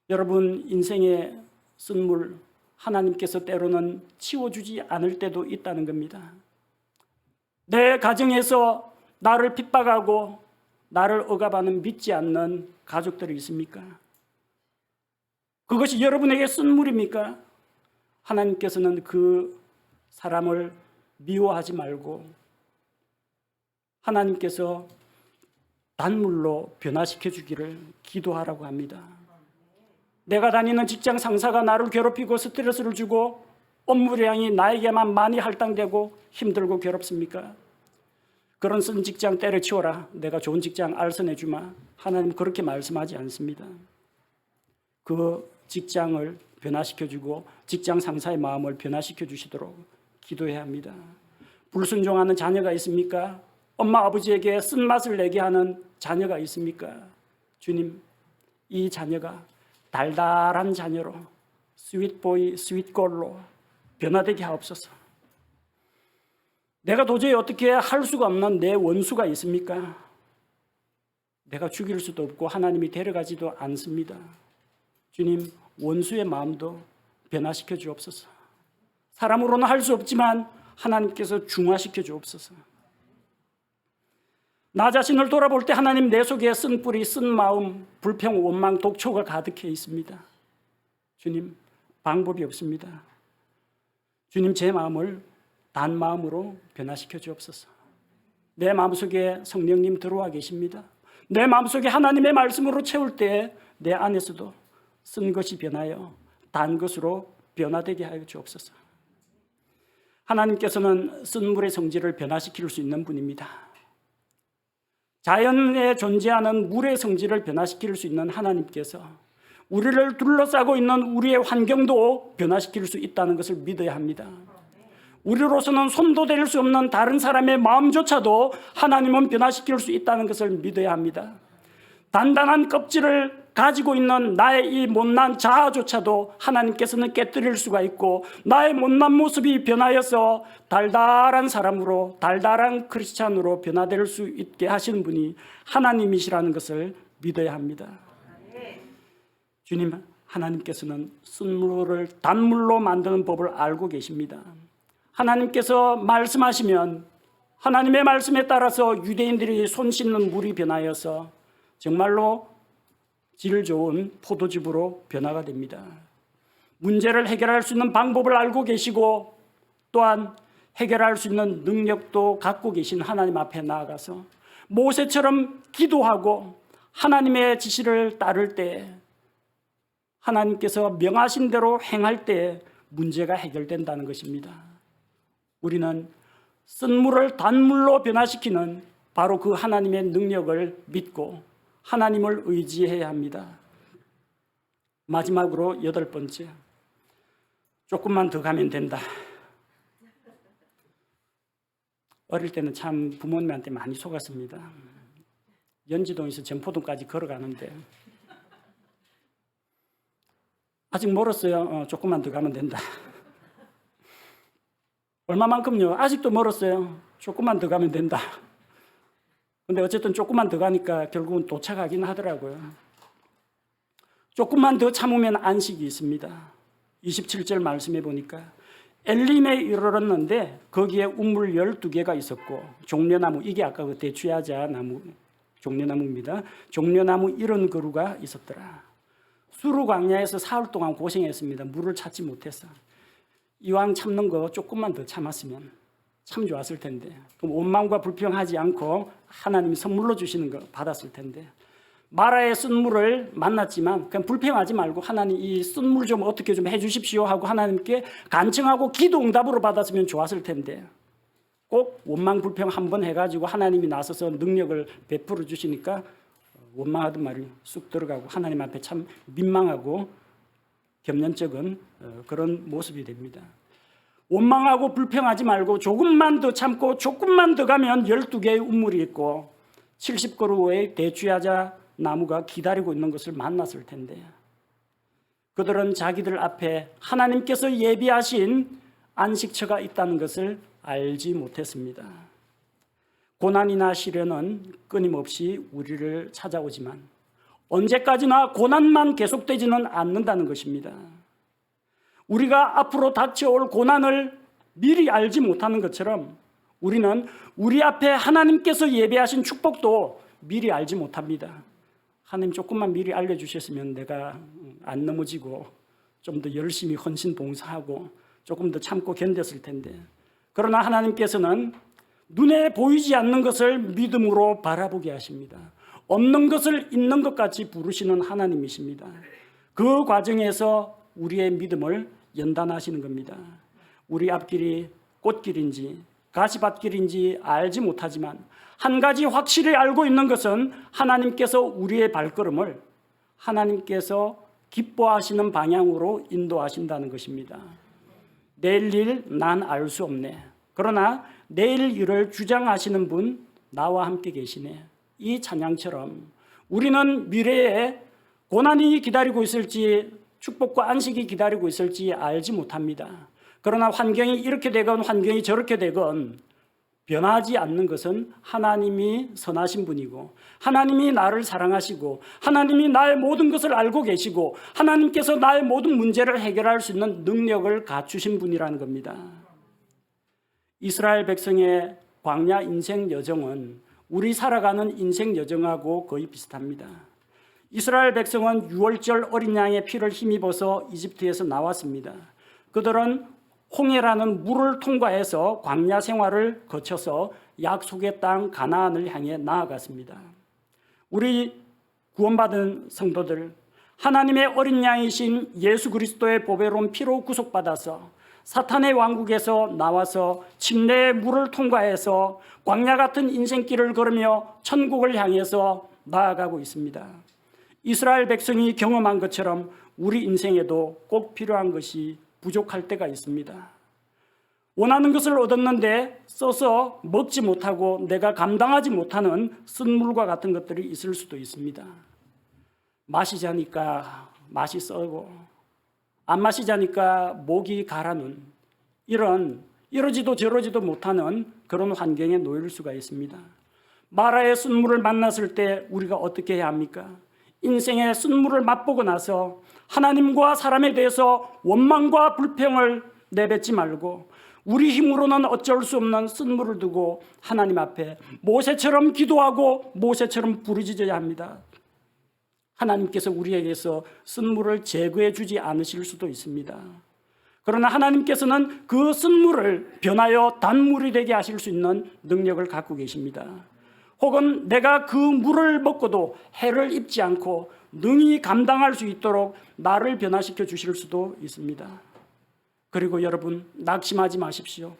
여러분 인생의 쓴물 하나님께서 때로는 치워주지 않을 때도 있다는 겁니다. 내 가정에서 나를 핍박하고 나를 억압하는 믿지 않는 가족들이 있습니까? 그것이 여러분에게 쓴물입니까? 하나님께서는 그 사람을 미워하지 말고 하나님께서 단물로 변화시켜 주기를 기도하라고 합니다. 내가 다니는 직장 상사가 나를 괴롭히고 스트레스를 주고 업무량이 나에게만 많이 할당되고 힘들고 괴롭습니까? 그런 쓴 직장 때려치워라, 내가 좋은 직장 알선해 주마. 하나님 그렇게 말씀하지 않습니다. 그 직장을 변화시켜 주고 직장 상사의 마음을 변화시켜 주시도록 기도해야 합니다. 불순종하는 자녀가 있습니까? 엄마 아버지에게 쓴맛을 내게 하는 자녀가 있습니까? 주님, 이 자녀가 달달한 자녀로, 스윗보이, 스윗걸로 변화되게 하옵소서. 내가 도저히 어떻게 할 수가 없는 내 원수가 있습니까? 내가 죽일 수도 없고 하나님이 데려가지도 않습니다. 주님, 원수의 마음도 변화시켜 주옵소서. 사람으로는 할 수 없지만 하나님께서 중화시켜 주옵소서. 나 자신을 돌아볼 때 하나님, 내 속에 쓴 뿌리, 쓴 마음, 불평, 원망, 독초가 가득해 있습니다. 주님, 방법이 없습니다. 주님, 제 마음을 단 마음으로 변화시켜 주옵소서. 내 마음속에 성령님 들어와 계십니다. 내 마음속에 하나님의 말씀으로 채울 때 내 안에서도 쓴 것이 변하여 단 것으로 변화되게 하여 주옵소서. 하나님께서는 쓴 물의 성질을 변화시킬 수 있는 분입니다. 자연에 존재하는 물의 성질을 변화시킬 수 있는 하나님께서 우리를 둘러싸고 있는 우리의 환경도 변화시킬 수 있다는 것을 믿어야 합니다. 우리로서는 손도 댈 수 없는 다른 사람의 마음조차도 하나님은 변화시킬 수 있다는 것을 믿어야 합니다. 단단한 껍질을 가지고 있는 나의 이 못난 자아조차도 하나님께서는 깨뜨릴 수가 있고, 나의 못난 모습이 변하여서 달달한 사람으로, 달달한 크리스찬으로 변화될 수 있게 하시는 분이 하나님이시라는 것을 믿어야 합니다. 주님, 하나님께서는 쓴물을 단물로 만드는 법을 알고 계십니다. 하나님께서 말씀하시면 하나님의 말씀에 따라서 유대인들이 손 씻는 물이 변하여서 정말로 질 좋은 포도즙으로 변화가 됩니다. 문제를 해결할 수 있는 방법을 알고 계시고, 또한 해결할 수 있는 능력도 갖고 계신 하나님 앞에 나아가서 모세처럼 기도하고 하나님의 지시를 따를 때, 하나님께서 명하신 대로 행할 때 문제가 해결된다는 것입니다. 우리는 쓴물을 단물로 변화시키는 바로 그 하나님의 능력을 믿고 하나님을 의지해야 합니다. 마지막으로 8번째, 조금만 더 가면 된다. 어릴 때는 참 부모님한테 많이 속았습니다. 연지동에서 전포동까지 걸어가는데 아직 멀었어요. 조금만 더 가면 된다. 얼마만큼요? 아직도 멀었어요. 조금만 더 가면 된다. 근데 어쨌든 조금만 더 가니까 결국은 도착하긴 하더라고요. 조금만 더 참으면 안식이 있습니다. 27절 말씀해 보니까 엘림에 이르렀는데 거기에 우물 12개가 있었고 종려나무, 이게 아까 그 대추야자 나무, 종려나무입니다. 종려나무 70그루가 있었더라. 수르 광야에서 사흘 동안 고생했습니다. 물을 찾지 못해서. 이왕 참는 거 조금만 더 참았으면 참 좋았을 텐데, 그럼 원망과 불평하지 않고 하나님이 선물로 주시는 거 받았을 텐데, 마라의 쓴물을 만났지만 그냥 불평하지 말고 하나님 이 쓴물 좀 어떻게 좀 해주십시오 하고 하나님께 간청하고 기도 응답으로 받았으면 좋았을 텐데, 꼭 원망 불평 한번 해가지고 하나님이 나서서 능력을 베풀어 주시니까 원망하던 말이 쑥 들어가고 하나님 앞에 참 민망하고 겸연쩍은 그런 모습이 됩니다. 원망하고 불평하지 말고 조금만 더 참고 조금만 더 가면 12개의 우물이 있고 70그루의 대추야자 나무가 기다리고 있는 것을 만났을 텐데, 그들은 자기들 앞에 하나님께서 예비하신 안식처가 있다는 것을 알지 못했습니다. 고난이나 시련은 끊임없이 우리를 찾아오지만 언제까지나 고난만 계속되지는 않는다는 것입니다. 우리가 앞으로 닥쳐올 고난을 미리 알지 못하는 것처럼 우리는 우리 앞에 하나님께서 예배하신 축복도 미리 알지 못합니다. 하나님 조금만 미리 알려주셨으면 내가 안 넘어지고 좀 더 열심히 헌신 봉사하고 조금 더 참고 견뎠을 텐데, 그러나 하나님께서는 눈에 보이지 않는 것을 믿음으로 바라보게 하십니다. 없는 것을 있는 것 같이 부르시는 하나님이십니다. 그 과정에서 우리의 믿음을 연단하시는 겁니다. 우리 앞길이 꽃길인지 가시밭길인지 알지 못하지만 한 가지 확실히 알고 있는 것은 하나님께서 우리의 발걸음을 하나님께서 기뻐하시는 방향으로 인도하신다는 것입니다. 내일 일 난 알 수 없네. 그러나 내일 일을 주장하시는 분 나와 함께 계시네. 이 찬양처럼 우리는 미래에 고난이 기다리고 있을지 축복과 안식이 기다리고 있을지 알지 못합니다. 그러나 환경이 이렇게 되건 환경이 저렇게 되건 변하지 않는 것은 하나님이 선하신 분이고, 하나님이 나를 사랑하시고, 하나님이 나의 모든 것을 알고 계시고, 하나님께서 나의 모든 문제를 해결할 수 있는 능력을 갖추신 분이라는 겁니다. 이스라엘 백성의 광야 인생 여정은 우리 살아가는 인생 여정하고 거의 비슷합니다. 이스라엘 백성은 6월절 어린 양의 피를 힘입어서 이집트에서 나왔습니다. 그들은 홍해라는 물을 통과해서 광야 생활을 거쳐서 약속의 땅 가나안을 향해 나아갔습니다. 우리 구원받은 성도들, 하나님의 어린 양이신 예수 그리스도의 보배로운 피로 구속받아서 사탄의 왕국에서 나와서 침례의 물을 통과해서 광야 같은 인생길을 걸으며 천국을 향해서 나아가고 있습니다. 이스라엘 백성이 경험한 것처럼 우리 인생에도 꼭 필요한 것이 부족할 때가 있습니다. 원하는 것을 얻었는데 써서 먹지 못하고 내가 감당하지 못하는 쓴물과 같은 것들이 있을 수도 있습니다. 마시자니까 맛이 썩고 안 마시자니까 목이 가라는 이러지도 저러지도 못하는 그런 환경에 놓일 수가 있습니다. 마라의 쓴물을 만났을 때 우리가 어떻게 해야 합니까? 인생의 쓴물을 맛보고 나서 하나님과 사람에 대해서 원망과 불평을 내뱉지 말고 우리 힘으로는 어쩔 수 없는 쓴물을 두고 하나님 앞에 모세처럼 기도하고 모세처럼 부르짖어야 합니다. 하나님께서 우리에게서 쓴물을 제거해 주지 않으실 수도 있습니다. 그러나 하나님께서는 그 쓴물을 변하여 단물이 되게 하실 수 있는 능력을 갖고 계십니다. 혹은 내가 그 물을 먹고도 해를 입지 않고 능히 감당할 수 있도록 나를 변화시켜 주실 수도 있습니다. 그리고 여러분, 낙심하지 마십시오.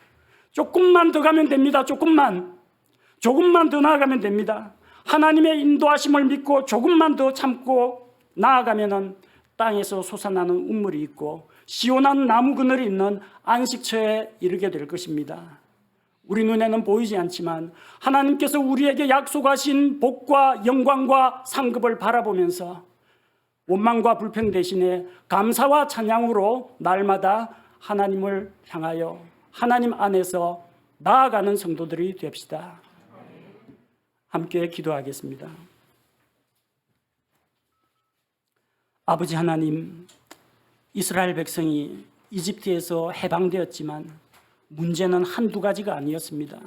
조금만 더 가면 됩니다. 조금만 더 나아가면 됩니다. 하나님의 인도하심을 믿고 조금만 더 참고 나아가면은 땅에서 솟아나는 운물이 있고 시원한 나무 그늘이 있는 안식처에 이르게 될 것입니다. 우리 눈에는 보이지 않지만 하나님께서 우리에게 약속하신 복과 영광과 상급을 바라보면서 원망과 불평 대신에 감사와 찬양으로 날마다 하나님을 향하여 하나님 안에서 나아가는 성도들이 됩시다. 함께 기도하겠습니다. 아버지 하나님, 이스라엘 백성이 이집트에서 해방되었지만 문제는 한두 가지가 아니었습니다.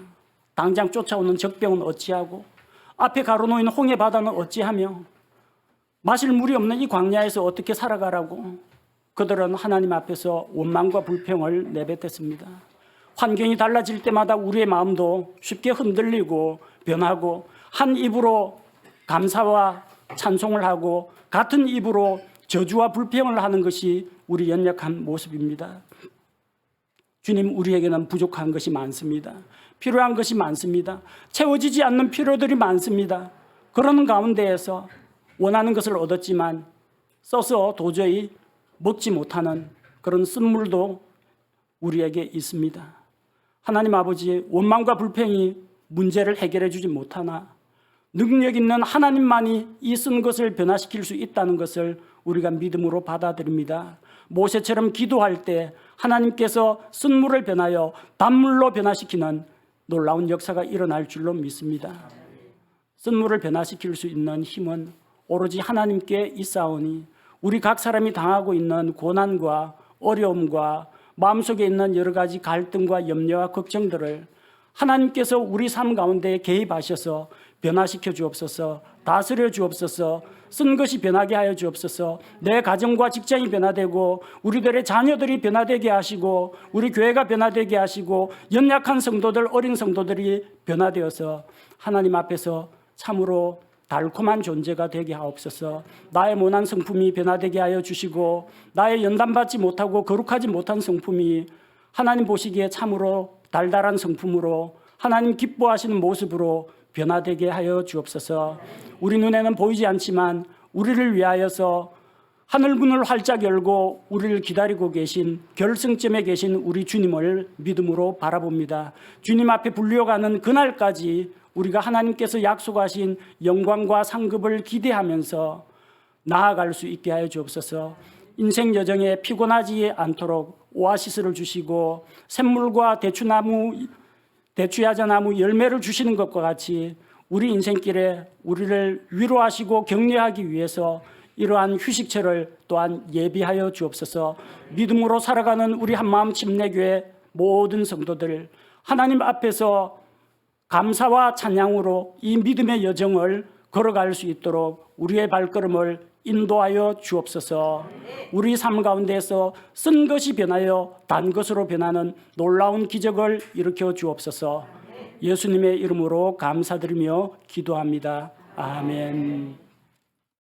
당장 쫓아오는 적병은 어찌하고 앞에 가로놓인 홍해 바다는 어찌하며 마실 물이 없는 이 광야에서 어떻게 살아가라고 그들은 하나님 앞에서 원망과 불평을 내뱉었습니다. 환경이 달라질 때마다 우리의 마음도 쉽게 흔들리고 변하고 한 입으로 감사와 찬송을 하고 같은 입으로 저주와 불평을 하는 것이 우리 연약한 모습입니다. 주님, 우리에게는 부족한 것이 많습니다. 필요한 것이 많습니다. 채워지지 않는 필요들이 많습니다. 그러는 가운데에서 원하는 것을 얻었지만 써서 도저히 먹지 못하는 그런 쓴물도 우리에게 있습니다. 하나님 아버지, 원망과 불평이 문제를 해결해 주지 못하나 능력 있는 하나님만이 이 쓴 것을 변화시킬 수 있다는 것을 우리가 믿음으로 받아들입니다. 모세처럼 기도할 때 하나님께서 쓴물을 변하여 단물로 변화시키는 놀라운 역사가 일어날 줄로 믿습니다. 쓴물을 변화시킬 수 있는 힘은 오로지 하나님께 있사오니 우리 각 사람이 당하고 있는 고난과 어려움과 마음속에 있는 여러 가지 갈등과 염려와 걱정들을 하나님께서 우리 삶 가운데 개입하셔서 변화시켜 주옵소서, 다스려 주옵소서, 쓴 것이 변하게 하여 주옵소서, 내 가정과 직장이 변화되고 우리들의 자녀들이 변화되게 하시고 우리 교회가 변화되게 하시고 연약한 성도들, 어린 성도들이 변화되어서 하나님 앞에서 참으로 달콤한 존재가 되게 하옵소서. 나의 모난 성품이 변화되게 하여 주시고 나의 연단받지 못하고 거룩하지 못한 성품이 하나님 보시기에 참으로 달달한 성품으로 하나님 기뻐하시는 모습으로 변화되게 하여 주옵소서. 우리 눈에는 보이지 않지만 우리를 위하여서 하늘문을 활짝 열고 우리를 기다리고 계신 결승점에 계신 우리 주님을 믿음으로 바라봅니다. 주님 앞에 불려가는 그날까지 우리가 하나님께서 약속하신 영광과 상급을 기대하면서 나아갈 수 있게 하여 주옵소서. 인생 여정에 피곤하지 않도록 오아시스를 주시고 샘물과 대추야자나무 열매를 주시는 것과 같이 우리 인생길에 우리를 위로하시고 격려하기 위해서 이러한 휴식처를 또한 예비하여 주옵소서. 믿음으로 살아가는 우리 한마음 침례교회 모든 성도들 하나님 앞에서 감사와 찬양으로 이 믿음의 여정을 걸어갈 수 있도록 우리의 발걸음을 인도하여 주옵소서. 우리 삶 가운데에서 쓴 것이 변하여 단 것으로 변하는 놀라운 기적을 일으켜 주옵소서. 예수님의 이름으로 감사드리며 기도합니다. 아멘.